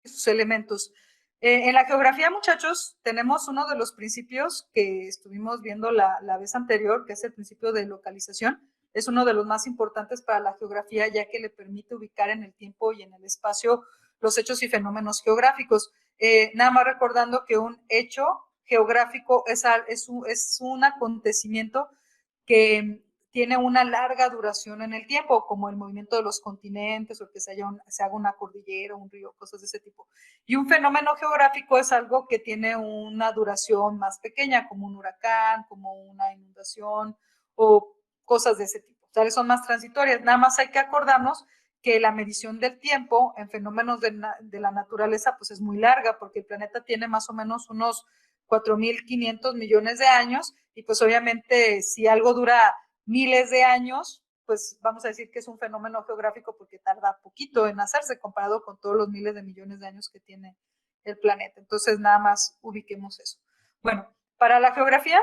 sus elementos. En la geografía, muchachos, tenemos uno de los principios que estuvimos viendo la vez anterior, que es el principio de localización. Es uno de los más importantes para la geografía, ya que le permite ubicar en el tiempo y en el espacio los hechos y fenómenos geográficos. Nada más recordando que un hecho geográfico es un acontecimiento que tiene una larga duración en el tiempo, como el movimiento de los continentes o que se haga una cordillera, un río, cosas de ese tipo. Y un fenómeno geográfico es algo que tiene una duración más pequeña, como un huracán, como una inundación o cosas de ese tipo. Tales son más transitorias. Nada más hay que acordarnos que la medición del tiempo en fenómenos de la naturaleza pues es muy larga, porque el planeta tiene más o menos unos 4.500 millones de años y pues obviamente si algo dura miles de años, pues vamos a decir que es un fenómeno geográfico porque tarda poquito en hacerse comparado con todos los miles de millones de años que tiene el planeta. Entonces nada más ubiquemos eso. Bueno, para la geografía,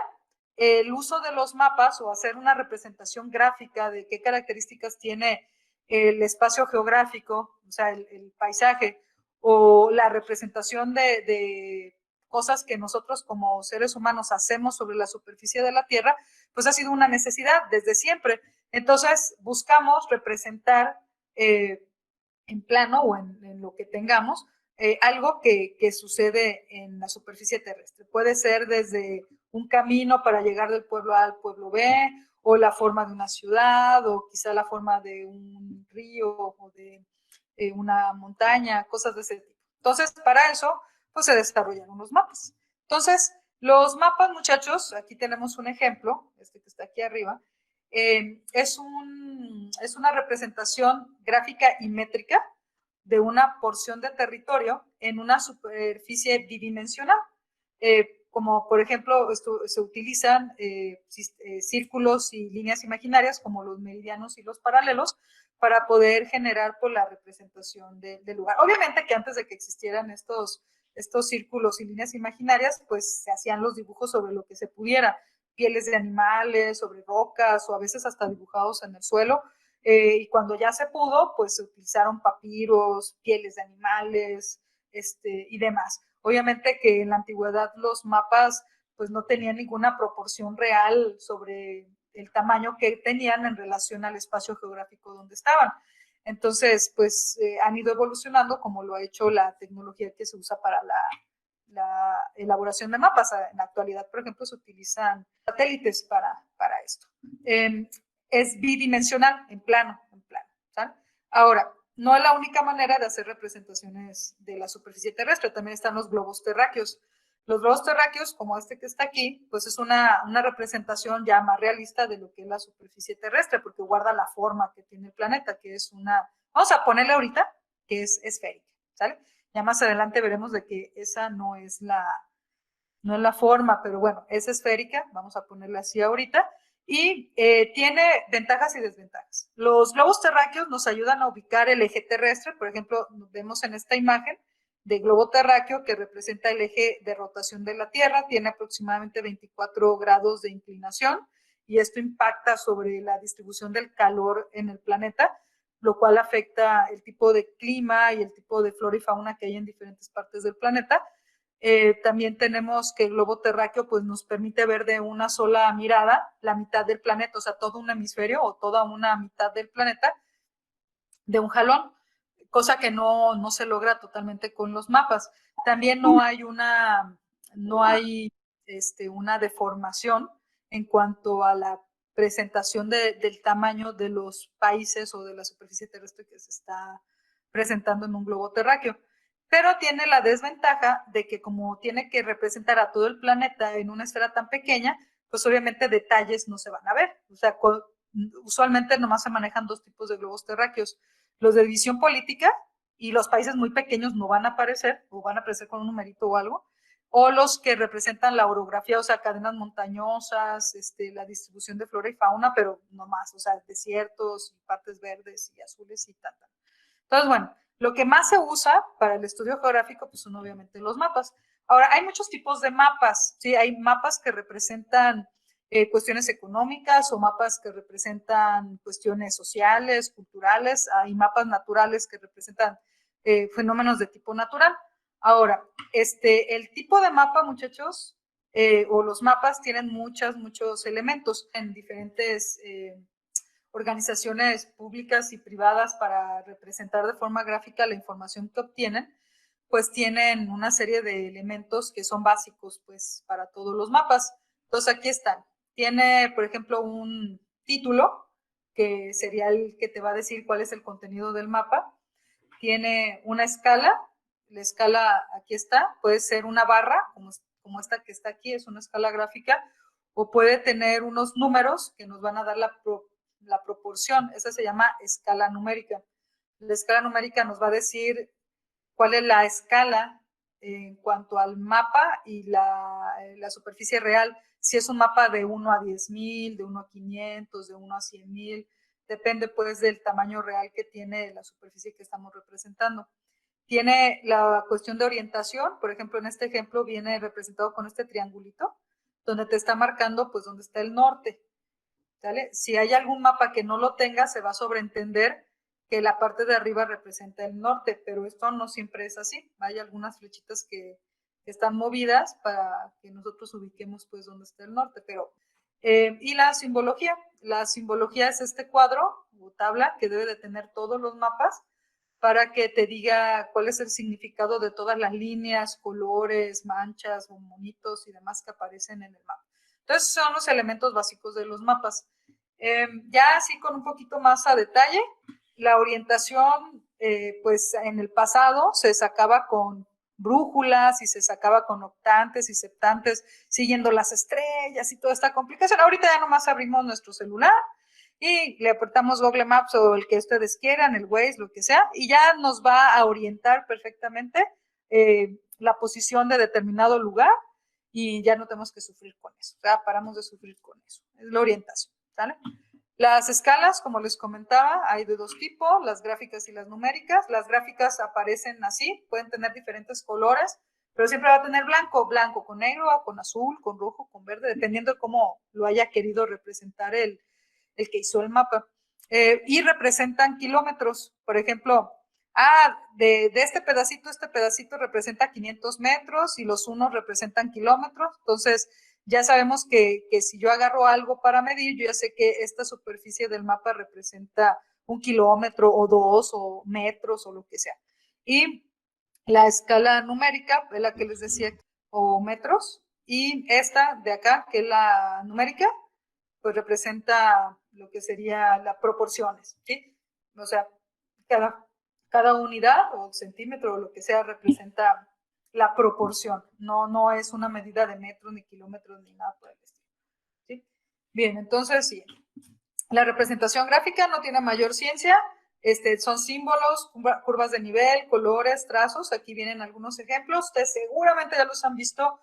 el uso de los mapas o hacer una representación gráfica de qué características tiene el espacio geográfico, o sea, el paisaje, o la representación de cosas que nosotros como seres humanos hacemos sobre la superficie de la Tierra, pues ha sido una necesidad desde siempre. Entonces, buscamos representar en plano o en lo que tengamos algo que sucede en la superficie terrestre. Puede ser desde un camino para llegar del pueblo A al pueblo B, o la forma de una ciudad, o quizá la forma de un río o de una montaña, cosas de ese tipo. Entonces, para eso, pues se desarrollaron los mapas. Entonces, los mapas, muchachos, aquí tenemos un ejemplo, este que está aquí arriba, es una representación gráfica y métrica de una porción de territorio en una superficie bidimensional. Como por ejemplo, se utilizan círculos y líneas imaginarias como los meridianos y los paralelos para poder generar pues, la representación del lugar. Obviamente que antes de que existieran estos círculos y líneas imaginarias, pues se hacían los dibujos sobre lo que se pudiera, pieles de animales, sobre rocas o a veces hasta dibujados en el suelo. Y cuando ya se pudo, pues se utilizaron papiros, pieles de animales y demás. Obviamente que en la antigüedad los mapas pues no tenían ninguna proporción real sobre el tamaño que tenían en relación al espacio geográfico donde estaban. Entonces, pues han ido evolucionando como lo ha hecho la tecnología que se usa para la elaboración de mapas. En la actualidad, por ejemplo, se utilizan satélites para esto. Es bidimensional, en plano, ¿sabes? Ahora, no es la única manera de hacer representaciones de la superficie terrestre, también están los globos terráqueos. Los globos terráqueos, como este que está aquí, pues es una representación ya más realista de lo que es la superficie terrestre, porque guarda la forma que tiene el planeta, que es vamos a ponerle ahorita, que es esférica, ¿sale? Ya más adelante veremos de que esa no es la forma, pero bueno, es esférica, vamos a ponerla así ahorita, y tiene ventajas y desventajas. Los globos terráqueos nos ayudan a ubicar el eje terrestre, por ejemplo, vemos en esta imagen de globo terráqueo que representa el eje de rotación de la Tierra, tiene aproximadamente 24 grados de inclinación y esto impacta sobre la distribución del calor en el planeta, lo cual afecta el tipo de clima y el tipo de flora y fauna que hay en diferentes partes del planeta. También tenemos que el globo terráqueo pues, nos permite ver de una sola mirada la mitad del planeta, o sea, todo un hemisferio o toda una mitad del planeta de un jalón, cosa que no se logra totalmente con los mapas. También no hay una deformación en cuanto a la presentación del tamaño de los países o de la superficie terrestre que se está presentando en un globo terráqueo. Pero tiene la desventaja de que como tiene que representar a todo el planeta en una esfera tan pequeña, pues obviamente detalles no se van a ver. O sea, usualmente nomás se manejan dos tipos de globos terráqueos. Los de división política y los países muy pequeños no van a aparecer o van a aparecer con un numerito o algo, o los que representan la orografía, o sea, cadenas montañosas, la distribución de flora y fauna, pero no más, o sea, desiertos, partes verdes y azules y tal. Entonces, bueno, lo que más se usa para el estudio geográfico, pues son obviamente los mapas. Ahora, hay muchos tipos de mapas, ¿sí? Hay mapas que representan cuestiones económicas o mapas que representan cuestiones sociales, culturales, hay mapas naturales que representan fenómenos de tipo natural. Ahora, el tipo de mapa, muchachos, o los mapas tienen muchos elementos en diferentes organizaciones públicas y privadas para representar de forma gráfica la información que obtienen, pues tienen una serie de elementos que son básicos pues para todos los mapas. Entonces aquí están. Tiene, por ejemplo, un título, que sería el que te va a decir cuál es el contenido del mapa. Tiene una escala, la escala aquí está, puede ser una barra, como esta que está aquí, es una escala gráfica, o puede tener unos números que nos van a dar la proporción. Esa se llama escala numérica. La escala numérica nos va a decir cuál es la escala en cuanto al mapa y la superficie real. Si es un mapa de 1 a 10,000, de 1 a 500, de 1 a 100,000, depende pues del tamaño real que tiene la superficie que estamos representando. Tiene la cuestión de orientación, por ejemplo, en este ejemplo viene representado con este triangulito, donde te está marcando pues dónde está el norte. ¿Sale? Si hay algún mapa que no lo tenga, se va a sobreentender que la parte de arriba representa el norte, pero esto no siempre es así. Hay algunas flechitas que están movidas para que nosotros ubiquemos pues dónde está el norte, pero y la simbología es este cuadro o tabla que debe de tener todos los mapas para que te diga cuál es el significado de todas las líneas, colores, manchas o monitos y demás que aparecen en el mapa. Entonces son los elementos básicos de los mapas. Ya así con un poquito más a detalle, la orientación, pues en el pasado se sacaba con brújulas y se sacaba con octantes y septantes, siguiendo las estrellas y toda esta complicación. Ahorita ya nomás abrimos nuestro celular y le apretamos Google Maps o el que ustedes quieran, el Waze, lo que sea, y ya nos va a orientar perfectamente la posición de determinado lugar y ya no tenemos que sufrir con eso. O sea, paramos de sufrir con eso. Es la orientación, ¿sale? Las escalas, como les comentaba, hay de dos tipos, las gráficas y las numéricas. Las gráficas aparecen así, pueden tener diferentes colores, pero siempre va a tener blanco, blanco con negro, con azul, con rojo, con verde, dependiendo de cómo lo haya querido representar el que hizo el mapa. Y representan kilómetros, por ejemplo, de este pedacito representa 500 metros y los unos representan kilómetros, entonces ya sabemos que si yo agarro algo para medir, yo ya sé que esta superficie del mapa representa 1 kilómetro o 2 o metros o lo que sea. Y la escala numérica es la que les decía, o metros, y esta de acá, que es la numérica, pues representa lo que sería las proporciones, ¿sí? O sea, cada unidad o centímetro o lo que sea representa la proporción, no es una medida de metros, ni kilómetros, ni nada por el estilo, ¿sí? Bien, entonces, sí, la representación gráfica no tiene mayor ciencia, son símbolos, curvas de nivel, colores, trazos, aquí vienen algunos ejemplos, ustedes seguramente ya los han visto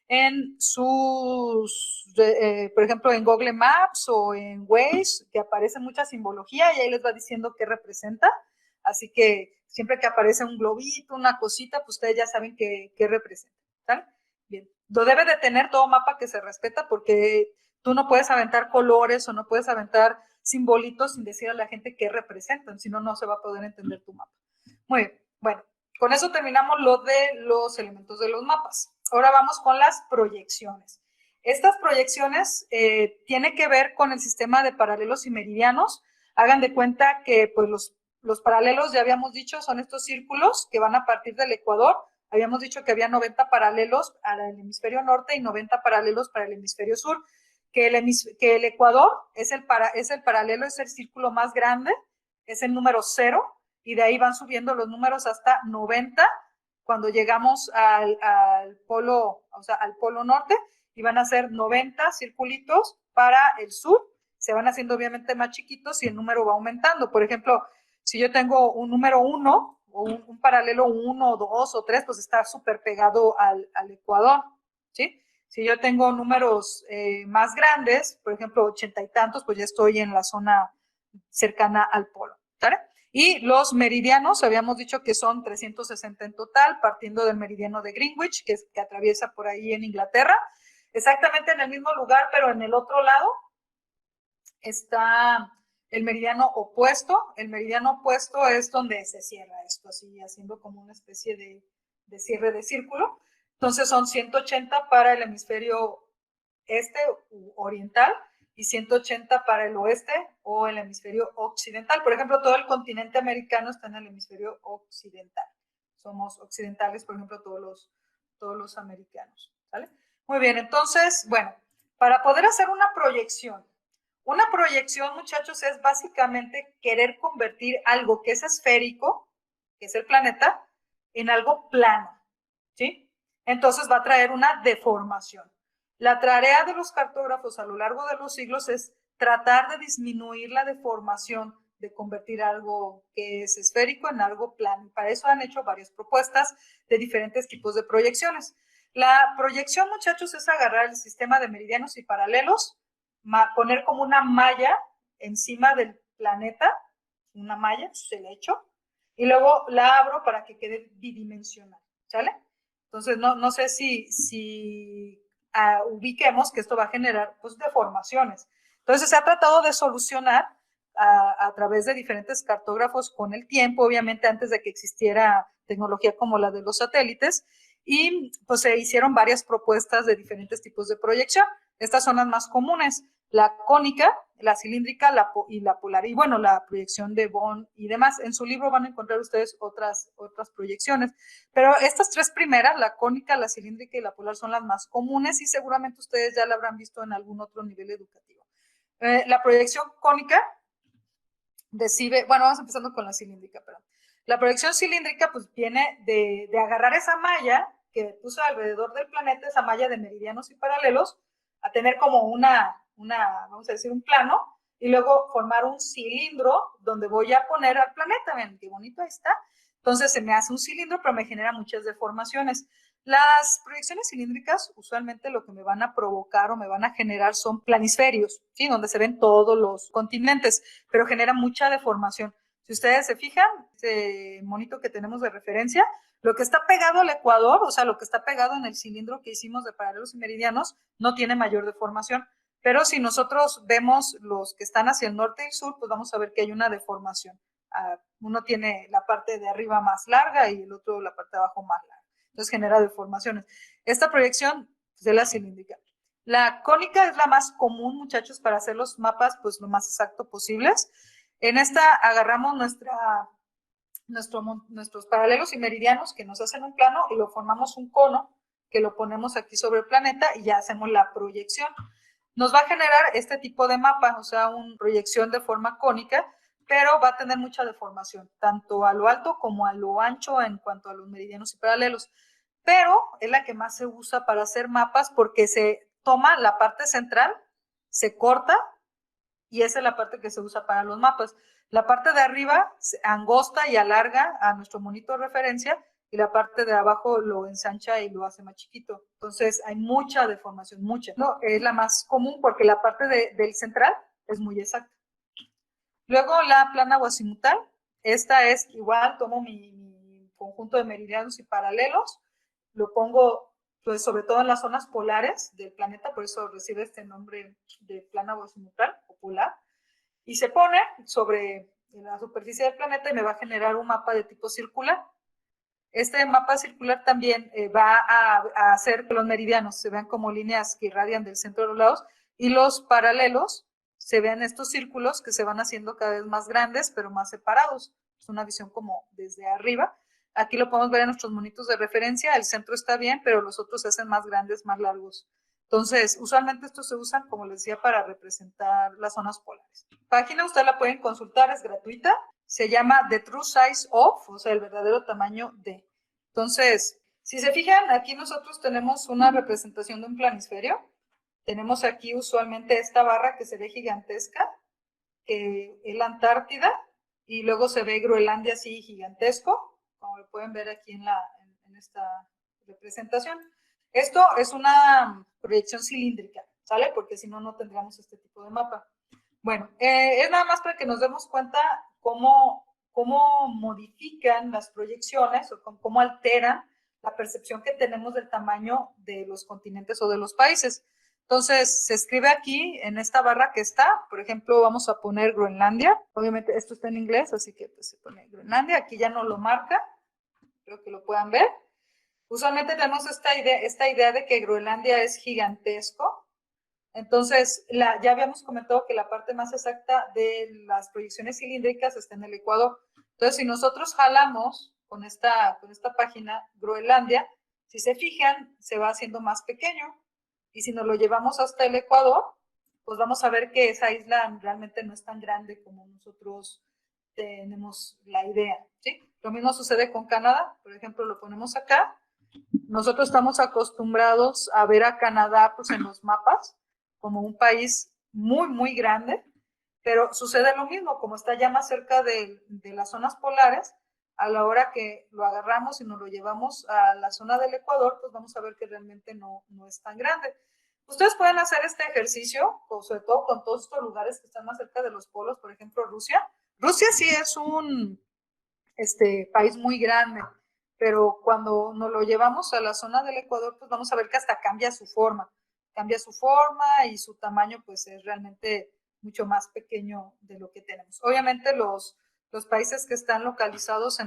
en sus, por ejemplo, en Google Maps o en Waze, que aparece mucha simbología y ahí les va diciendo qué representa. Así que siempre que aparece un globito, una cosita, pues ustedes ya saben qué representa. ¿Sale? Bien. Lo debe de tener todo mapa que se respeta porque tú no puedes aventar colores o no puedes aventar simbolitos sin decir a la gente qué representan, si no, no se va a poder entender tu mapa. Muy bien. Bueno, con eso terminamos lo de los elementos de los mapas. Ahora vamos con las proyecciones. Estas proyecciones tienen que ver con el sistema de paralelos y meridianos. Hagan de cuenta que pues, los paralelos, ya habíamos dicho, son estos círculos que van a partir del ecuador. Habíamos dicho que había 90 paralelos al hemisferio norte y 90 paralelos para el hemisferio sur. Que el ecuador es el paralelo, es el círculo más grande, es el número 0, y de ahí van subiendo los números hasta 90 cuando llegamos al polo, o sea, al polo norte, y van a ser 90 circulitos para el sur, se van haciendo obviamente más chiquitos y el número va aumentando. Por ejemplo, si yo tengo un número 1 o un paralelo 1, 2 o 3, pues está súper pegado al ecuador, ¿sí? Si yo tengo números más grandes, por ejemplo, 80 y tantos, pues ya estoy en la zona cercana al polo, ¿vale? Y los meridianos, habíamos dicho que son 360 en total, partiendo del meridiano de Greenwich, que atraviesa por ahí en Inglaterra, exactamente en el mismo lugar, pero en el otro lado está el meridiano opuesto. El meridiano opuesto es donde se cierra esto, así haciendo como una especie de cierre de círculo. Entonces son 180 para el hemisferio este oriental y 180 para el oeste o el hemisferio occidental. Por ejemplo, todo el continente americano está en el hemisferio occidental. Somos occidentales, por ejemplo, todos los americanos. ¿Vale? Muy bien, entonces, bueno, para poder hacer una proyección, muchachos, es básicamente querer convertir algo que es esférico, que es el planeta, en algo plano, ¿sí? Entonces va a traer una deformación. La tarea de los cartógrafos a lo largo de los siglos es tratar de disminuir la deformación, de convertir algo que es esférico en algo plano. Para eso han hecho varias propuestas de diferentes tipos de proyecciones. La proyección, muchachos, es agarrar el sistema de meridianos y paralelos, poner como una malla encima del planeta, una malla, se le echo, y luego la abro para que quede bidimensional, ¿sale? Entonces, no sé si ubiquemos que esto va a generar pues, deformaciones. Entonces, se ha tratado de solucionar a través de diferentes cartógrafos con el tiempo, obviamente antes de que existiera tecnología como la de los satélites, y pues se hicieron varias propuestas de diferentes tipos de proyección. Estas son las más comunes, la cónica, la cilíndrica y la polar. Y bueno, la proyección de Bond y demás. En su libro van a encontrar ustedes otras proyecciones. Pero estas tres primeras, la cónica, la cilíndrica y la polar, son las más comunes y seguramente ustedes ya la habrán visto en algún otro nivel educativo. La proyección cónica bueno, vamos empezando con la cilíndrica, perdón. La proyección cilíndrica pues viene de agarrar esa malla que puso alrededor del planeta, esa malla de meridianos y paralelos, a tener como vamos a decir, un plano, y luego formar un cilindro donde voy a poner al planeta. Ven, qué bonito, ahí está. Entonces se me hace un cilindro, pero me genera muchas deformaciones. Las proyecciones cilíndricas usualmente lo que me van a provocar o me van a generar son planisferios, ¿sí? Donde se ven todos los continentes, pero genera mucha deformación. Si ustedes se fijan, este monito que tenemos de referencia, lo que está pegado al ecuador, o sea, lo que está pegado en el cilindro que hicimos de paralelos y meridianos, no tiene mayor deformación. Pero si nosotros vemos los que están hacia el norte y el sur, pues vamos a ver que hay una deformación. Uno tiene la parte de arriba más larga y el otro la parte de abajo más larga. Entonces genera deformaciones. Esta proyección es la cilíndrica. La cónica es la más común, muchachos, para hacer los mapas pues lo más exacto posibles. En esta agarramos nuestros paralelos y meridianos que nos hacen un plano y lo formamos un cono que lo ponemos aquí sobre el planeta y ya hacemos la proyección. Nos va a generar este tipo de mapa, o sea, una proyección de forma cónica, pero va a tener mucha deformación, tanto a lo alto como a lo ancho en cuanto a los meridianos y paralelos. Pero es la que más se usa para hacer mapas porque se toma la parte central, se corta y esa es la parte que se usa para los mapas. La parte de arriba se angosta y alarga a nuestro monito de referencia y la parte de abajo lo ensancha y lo hace más chiquito. Entonces hay mucha deformación, mucha. No, es la más común porque la parte del central es muy exacta. Luego la plana guazimutal. Esta es igual, tomo mi conjunto de meridianos y paralelos, lo pongo pues, sobre todo en las zonas polares del planeta, por eso recibe este nombre de plana guazimutal o polar, y se pone sobre la superficie del planeta y me va a generar un mapa de tipo circular. Este mapa circular también va a hacer que los meridianos se vean como líneas que irradian del centro de los lados y los paralelos se vean estos círculos que se van haciendo cada vez más grandes, pero más separados. Es una visión como desde arriba. Aquí lo podemos ver en nuestros monitos de referencia. El centro está bien, pero los otros se hacen más grandes, más largos. Entonces, usualmente estos se usan, como les decía, para representar las zonas polares. Página, ustedes la pueden consultar, es gratuita. Se llama The True Size of, o sea, el verdadero tamaño de. Entonces, si se fijan, aquí nosotros tenemos una representación de un planisferio. Tenemos aquí usualmente esta barra que se ve gigantesca, que es la Antártida, y luego se ve Groenlandia así gigantesco, como lo pueden ver aquí en esta representación. Esto es una proyección cilíndrica, ¿sale? Porque si no, no tendríamos este tipo de mapa. Bueno, es nada más para que nos demos cuenta cómo modifican las proyecciones o cómo alteran la percepción que tenemos del tamaño de los continentes o de los países. Entonces, se escribe aquí en esta barra que está, por ejemplo, vamos a poner Groenlandia. Obviamente esto está en inglés, así que pues, se pone Groenlandia. Aquí ya no lo marca, creo que lo puedan ver. Usualmente tenemos esta idea de que Groenlandia es gigantesco. Entonces, ya habíamos comentado que la parte más exacta de las proyecciones cilíndricas está en el Ecuador. Entonces, si nosotros jalamos con esta página Groenlandia, si se fijan, se va haciendo más pequeño. Y si nos lo llevamos hasta el Ecuador, pues vamos a ver que esa isla realmente no es tan grande como nosotros tenemos la idea, ¿sí? Lo mismo sucede con Canadá. Por ejemplo, lo ponemos acá. Nosotros estamos acostumbrados a ver a Canadá pues, en los mapas como un país muy, muy grande, pero sucede lo mismo, como está ya más cerca de las zonas polares, a la hora que lo agarramos y nos lo llevamos a la zona del Ecuador, pues vamos a ver que realmente no es tan grande. Ustedes pueden hacer este ejercicio, sobre todo con todos estos lugares que están más cerca de los polos, por ejemplo, Rusia. Rusia sí es un país muy grande, pero cuando nos lo llevamos a la zona del Ecuador, pues vamos a ver que hasta cambia su forma y su tamaño pues es realmente mucho más pequeño de lo que tenemos. Obviamente los países que están localizados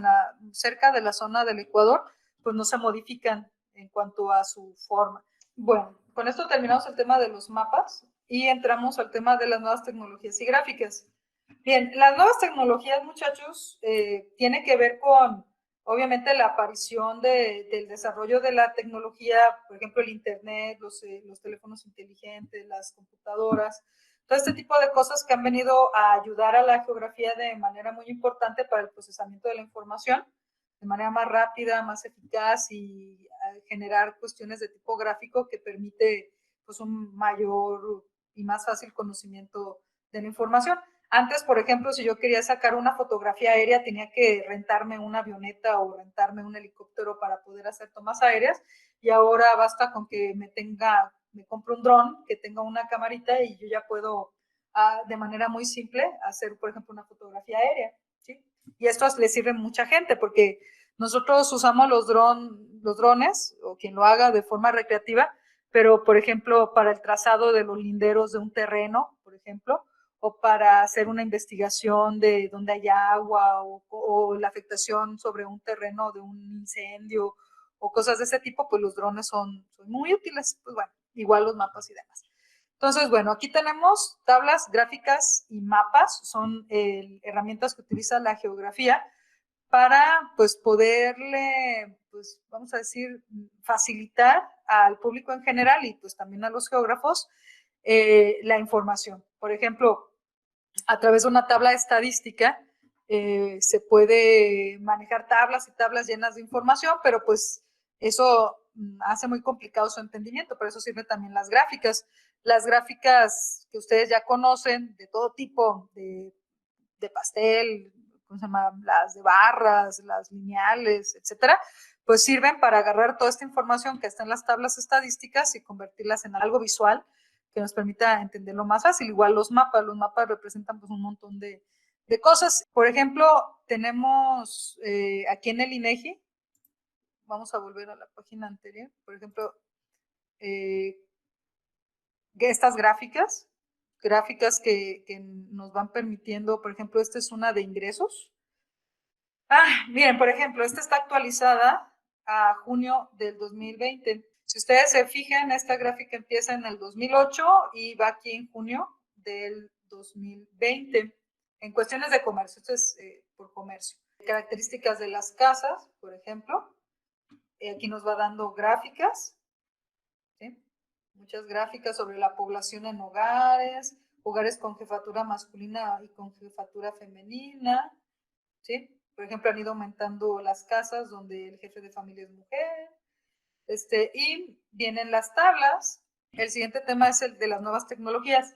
cerca de la zona del Ecuador, pues no se modifican en cuanto a su forma. Bueno, con esto terminamos el tema de los mapas y entramos al tema de las nuevas tecnologías y gráficas. Bien, las nuevas tecnologías, muchachos, tiene que ver con, obviamente, la aparición del desarrollo de la tecnología, por ejemplo, el Internet, los teléfonos inteligentes, las computadoras, todo este tipo de cosas que han venido a ayudar a la geografía de manera muy importante para el procesamiento de la información, de manera más rápida, más eficaz y generar cuestiones de tipo gráfico que permite pues, un mayor y más fácil conocimiento de la información. Antes, por ejemplo, si yo quería sacar una fotografía aérea, tenía que rentarme una avioneta o rentarme un helicóptero para poder hacer tomas aéreas. Y ahora basta con que me compro un dron que tenga una camarita y yo ya puedo, de manera muy simple, hacer, por ejemplo, una fotografía aérea. ¿Sí? Y esto le sirve a mucha gente porque nosotros usamos los drones, o quien lo haga de forma recreativa, pero, por ejemplo, para el trazado de los linderos de un terreno, por ejemplo, o para hacer una investigación de dónde hay agua o la afectación sobre un terreno de un incendio o cosas de ese tipo, pues los drones son muy útiles. Pues bueno, igual los mapas y demás. Entonces, bueno, aquí tenemos tablas, gráficas y mapas, son herramientas que utiliza la geografía para, pues, poderle, pues, vamos a decir, facilitar al público en general y, pues, también a los geógrafos la información. Por ejemplo, a través de una tabla estadística se puede manejar tablas y tablas llenas de información, pero pues eso hace muy complicado su entendimiento, por eso sirven también las gráficas. Las gráficas que ustedes ya conocen, de todo tipo, de pastel, ¿cómo se llama? Las de barras, las lineales, etcétera, pues sirven para agarrar toda esta información que está en las tablas estadísticas y convertirlas en algo visual que nos permita entenderlo más fácil. Igual los mapas representan pues un montón de cosas. Por ejemplo, tenemos aquí en el INEGI, vamos a volver a la página anterior, por ejemplo, estas gráficas que nos van permitiendo, por ejemplo, esta es una de ingresos. Miren, por ejemplo, esta está actualizada a junio del 2020. Si ustedes se fijan, esta gráfica empieza en el 2008 y va aquí en junio del 2020. En cuestiones de comercio, esto es por comercio. Características de las casas, por ejemplo. Aquí nos va dando gráficas, ¿sí? Muchas gráficas sobre la población en hogares con jefatura masculina y con jefatura femenina, ¿sí? Por ejemplo, han ido aumentando las casas donde el jefe de familia es mujer, y vienen las tablas. El siguiente tema es el de las nuevas tecnologías.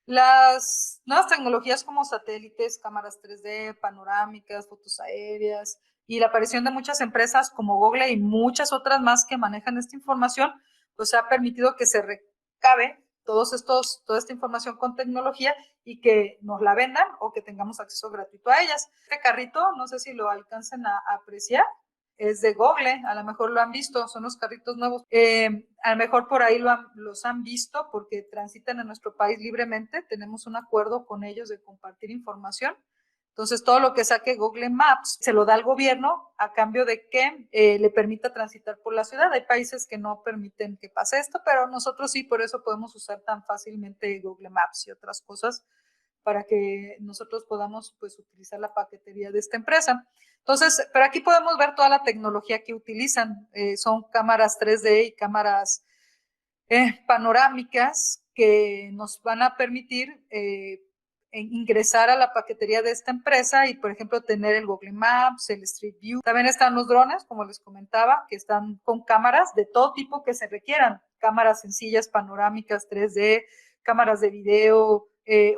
Las nuevas tecnologías como satélites, cámaras 3D, panorámicas, fotos aéreas y la aparición de muchas empresas como Google y muchas otras más que manejan esta información, pues ha permitido que se recabe toda esta información con tecnología y que nos la vendan o que tengamos acceso gratuito a ellas. Este carrito, no sé si lo alcancen a apreciar, es de Google, a lo mejor lo han visto, son los carritos nuevos. A lo mejor por ahí los han visto porque transitan en nuestro país libremente, tenemos un acuerdo con ellos de compartir información. Entonces, todo lo que saque Google Maps se lo da al gobierno a cambio de que le permita transitar por la ciudad. Hay países que no permiten que pase esto, pero nosotros sí, por eso podemos usar tan fácilmente Google Maps y otras cosas para que nosotros podamos pues utilizar la paquetería de esta empresa. Entonces, pero aquí podemos ver toda la tecnología que utilizan. Son cámaras 3D y cámaras panorámicas que nos van a permitir ingresar a la paquetería de esta empresa y, por ejemplo, tener el Google Maps, el Street View. También están los drones, como les comentaba, que están con cámaras de todo tipo que se requieran. Cámaras sencillas, panorámicas, 3D, cámaras de video,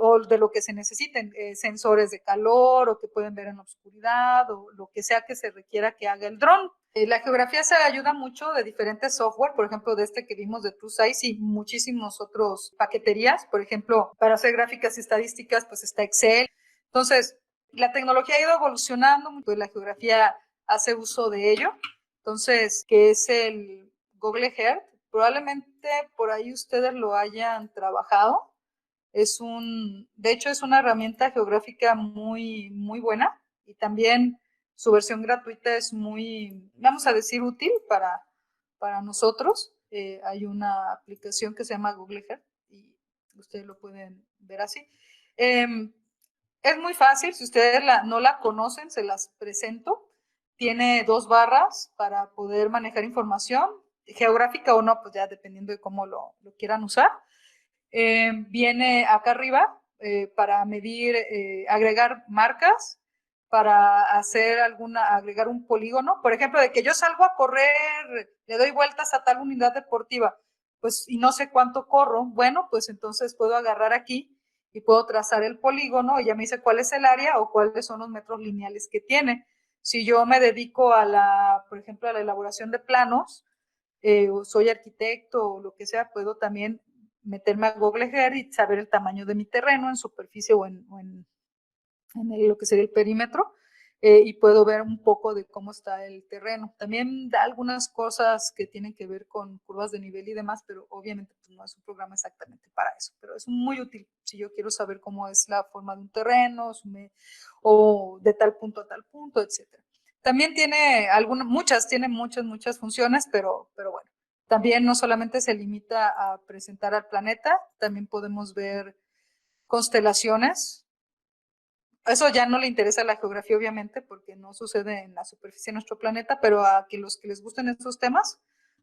o de lo que se necesiten, sensores de calor o que pueden ver en la oscuridad o lo que sea que se requiera que haga el dron. La geografía se ayuda mucho de diferentes software, por ejemplo, de este que vimos de TrueSize y muchísimos otros paqueterías. Por ejemplo, para hacer gráficas y estadísticas, pues está Excel. Entonces, la tecnología ha ido evolucionando, pues la geografía hace uso de ello. Entonces, ¿qué es el Google Earth? Probablemente por ahí ustedes lo hayan trabajado. De hecho, es una herramienta geográfica muy, muy buena y también su versión gratuita es muy, vamos a decir, útil para nosotros. Hay una aplicación que se llama Google Earth y ustedes lo pueden ver así. Es muy fácil, si ustedes no la conocen, se las presento. Tiene 2 barras para poder manejar información, geográfica o no, pues ya dependiendo de cómo lo quieran usar. Viene acá arriba para medir, agregar marcas, para agregar un polígono. Por ejemplo, de que yo salgo a correr, le doy vueltas a tal unidad deportiva, pues, y no sé cuánto corro, bueno, pues entonces puedo agarrar aquí y puedo trazar el polígono y ya me dice cuál es el área o cuáles son los metros lineales que tiene. Si yo me dedico por ejemplo, a la elaboración de planos, o soy arquitecto o lo que sea, puedo también meterme a Google Earth y saber el tamaño de mi terreno en superficie o en lo que sería el perímetro, y puedo ver un poco de cómo está el terreno. También da algunas cosas que tienen que ver con curvas de nivel y demás, pero obviamente pues, no es un programa exactamente para eso, pero es muy útil si yo quiero saber cómo es la forma de un terreno, o de tal punto a tal punto, etcétera. También tiene muchas funciones, pero bueno, también no solamente se limita a presentar al planeta, también podemos ver constelaciones. Eso ya no le interesa a la geografía, obviamente, porque no sucede en la superficie de nuestro planeta, pero a los que les gusten estos temas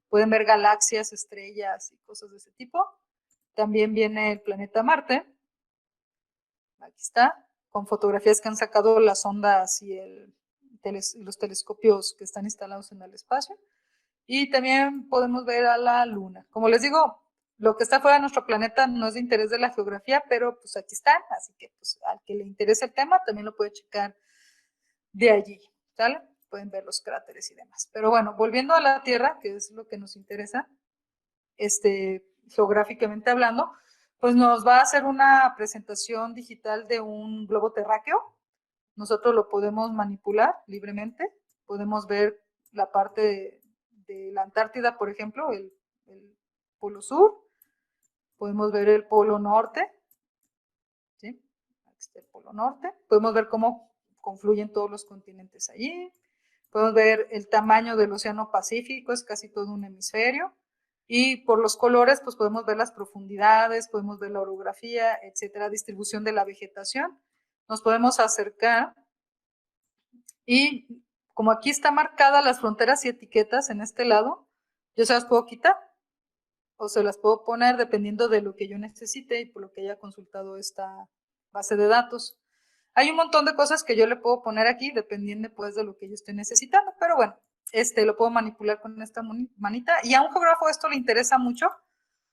pueden ver galaxias, estrellas y cosas de ese tipo. También viene el planeta Marte. Aquí está, con fotografías que han sacado las sondas y los telescopios que están instalados en el espacio. Y también podemos ver a la Luna. Como les digo, lo que está fuera de nuestro planeta no es de interés de la geografía, pero pues aquí están, así que pues al que le interese el tema también lo puede checar de allí, ¿sale? Pueden ver los cráteres y demás. Pero bueno, volviendo a la Tierra, que es lo que nos interesa, geográficamente hablando, pues nos va a hacer una presentación digital de un globo terráqueo. Nosotros lo podemos manipular libremente, podemos ver la parte de la Antártida, por ejemplo, el polo sur, podemos ver el polo norte, ¿sí? Aquí está el polo norte, podemos ver cómo confluyen todos los continentes allí, podemos ver el tamaño del océano Pacífico, es casi todo un hemisferio, y por los colores, pues podemos ver las profundidades, podemos ver la orografía, etcétera, distribución de la vegetación. Nos podemos acercar y como aquí está marcadas las fronteras y etiquetas en este lado, yo se las puedo quitar o se las puedo poner dependiendo de lo que yo necesite y por lo que haya consultado esta base de datos. Hay un montón de cosas que yo le puedo poner aquí dependiendo pues de lo que yo esté necesitando, pero bueno, lo puedo manipular con esta manita y a un geógrafo esto le interesa mucho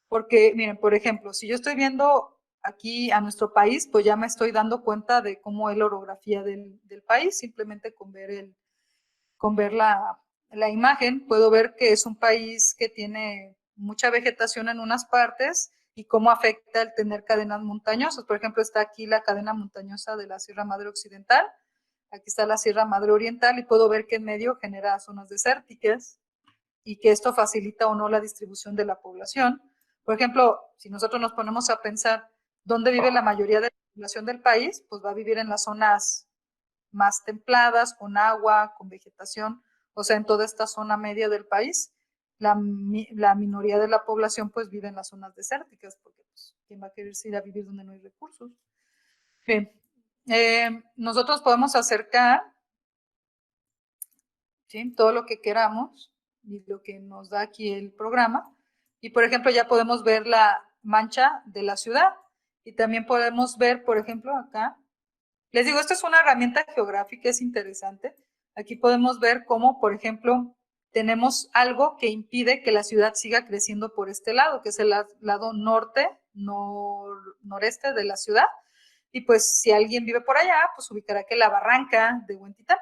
porque, miren, por ejemplo, si yo estoy viendo aquí a nuestro país, pues ya me estoy dando cuenta de cómo es la orografía del país, simplemente con ver la imagen, puedo ver que es un país que tiene mucha vegetación en unas partes y cómo afecta el tener cadenas montañosas. Por ejemplo, está aquí la cadena montañosa de la Sierra Madre Occidental. Aquí está la Sierra Madre Oriental y puedo ver que en medio genera zonas desérticas y que esto facilita o no la distribución de la población. Por ejemplo, si nosotros nos ponemos a pensar dónde vive la mayoría de la población del país, pues va a vivir en las zonas más templadas, con agua, con vegetación, o sea, en toda esta zona media del país. La minoría de la población pues vive en las zonas desérticas, porque pues, ¿quién va a querer ir a vivir donde no hay recursos? Bien, nosotros podemos acercar, ¿sí?, todo lo que queramos y lo que nos da aquí el programa. Y, por ejemplo, ya podemos ver la mancha de la ciudad. Y también podemos ver, por ejemplo, acá. Les digo, esta es una herramienta geográfica, es interesante. Aquí podemos ver cómo, por ejemplo, tenemos algo que impide que la ciudad siga creciendo por este lado, que es el lado norte, noreste de la ciudad. Y pues si alguien vive por allá, pues ubicará que la barranca de Huentitán.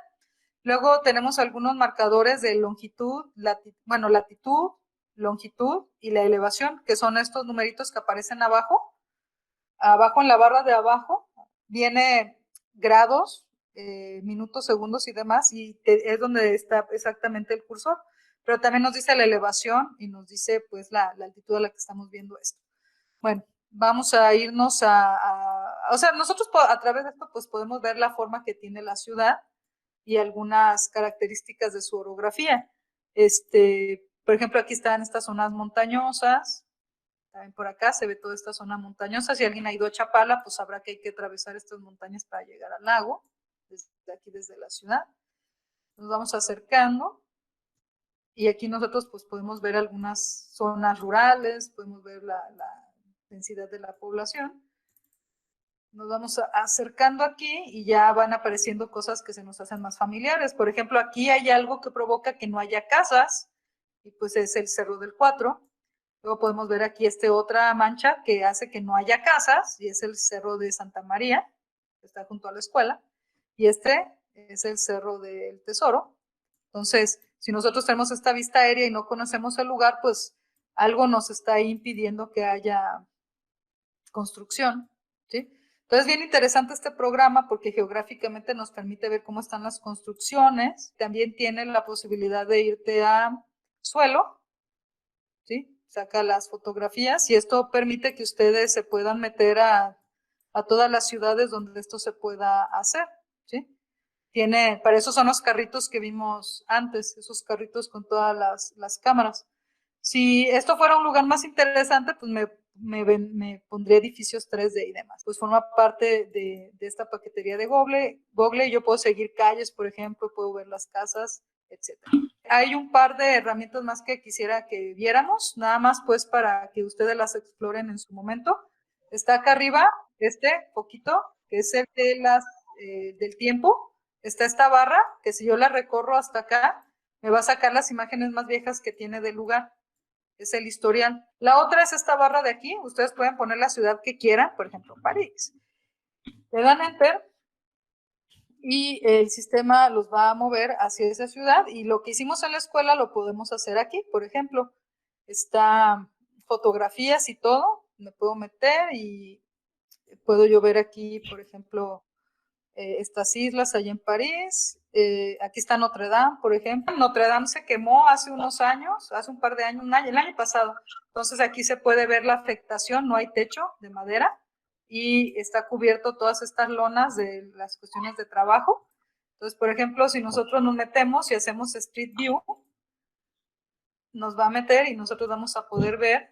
Luego tenemos algunos marcadores de longitud, latitud, longitud y la elevación, que son estos numeritos que aparecen abajo. Abajo en la barra de abajo viene grados, minutos, segundos y demás, y es donde está exactamente el cursor. Pero también nos dice la elevación y nos dice pues la altitud a la que estamos viendo esto. Bueno, vamos a irnos o sea, nosotros a través de esto pues podemos ver la forma que tiene la ciudad y algunas características de su orografía. Por ejemplo, aquí están estas zonas montañosas, también por acá se ve toda esta zona montañosa. Si alguien ha ido a Chapala, pues sabrá que hay que atravesar estas montañas para llegar al lago, desde aquí, desde la ciudad. Nos vamos acercando y aquí nosotros pues podemos ver algunas zonas rurales, podemos ver la densidad de la población. Nos vamos acercando aquí y ya van apareciendo cosas que se nos hacen más familiares. Por ejemplo, aquí hay algo que provoca que no haya casas, y pues es el Cerro del Cuatro. Luego podemos ver aquí otra mancha que hace que no haya casas, y es el Cerro de Santa María, que está junto a la escuela, y este es el Cerro del Tesoro. Entonces, si nosotros tenemos esta vista aérea y no conocemos el lugar, pues algo nos está impidiendo que haya construcción, ¿sí? Entonces, bien interesante este programa porque geográficamente nos permite ver cómo están las construcciones. También tiene la posibilidad de irte a suelo, ¿sí? Saca las fotografías y esto permite que ustedes se puedan meter a todas las ciudades donde esto se pueda hacer, ¿sí? Para eso son los carritos que vimos antes, esos carritos con todas las cámaras. Si esto fuera un lugar más interesante, pues me pondría edificios 3D y demás. Pues forma parte de esta paquetería de Google y yo puedo seguir calles, por ejemplo, puedo ver las casas, etc. Hay un par de herramientas más que quisiera que viéramos, nada más pues para que ustedes las exploren en su momento. Está acá arriba, poquito, que es el de del tiempo. Está esta barra, que si yo la recorro hasta acá, me va a sacar las imágenes más viejas que tiene del lugar. Es el historial. La otra es esta barra de aquí. Ustedes pueden poner la ciudad que quieran, por ejemplo, París. Le dan Enter y el sistema los va a mover hacia esa ciudad, y lo que hicimos en la escuela lo podemos hacer aquí. Por ejemplo, está fotografías y todo. Me puedo meter y puedo yo ver aquí, por ejemplo, estas islas allá en París. Aquí está Notre Dame, por ejemplo. Notre Dame se quemó hace unos años, hace un par de años, el año pasado. Entonces aquí se puede ver la afectación, no hay techo de madera y está cubierto todas estas lonas de las cuestiones de trabajo. Entonces, por ejemplo, si nosotros nos metemos y hacemos Street View, nos va a meter y nosotros vamos a poder ver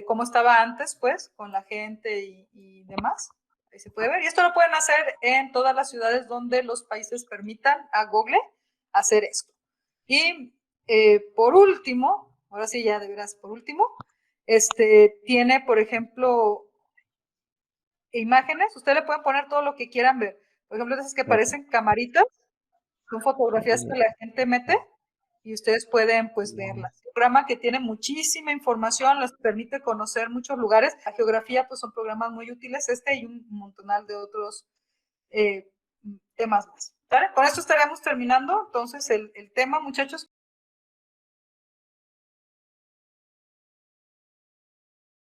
cómo estaba antes, pues, con la gente y demás. Ahí se puede ver. Y esto lo pueden hacer en todas las ciudades donde los países permitan a Google hacer esto. Y por último, ahora sí ya de veras por último, tiene, por ejemplo, imágenes. Ustedes le pueden poner todo lo que quieran ver. Por ejemplo, esas que parecen camaritas, son fotografías que la gente mete y ustedes pueden pues verlas. Un programa que tiene muchísima información, les permite conocer muchos lugares. La geografía pues son programas muy útiles, y un montonal de otros temas más. ¿Vale? Con esto estaríamos terminando entonces el tema, muchachos.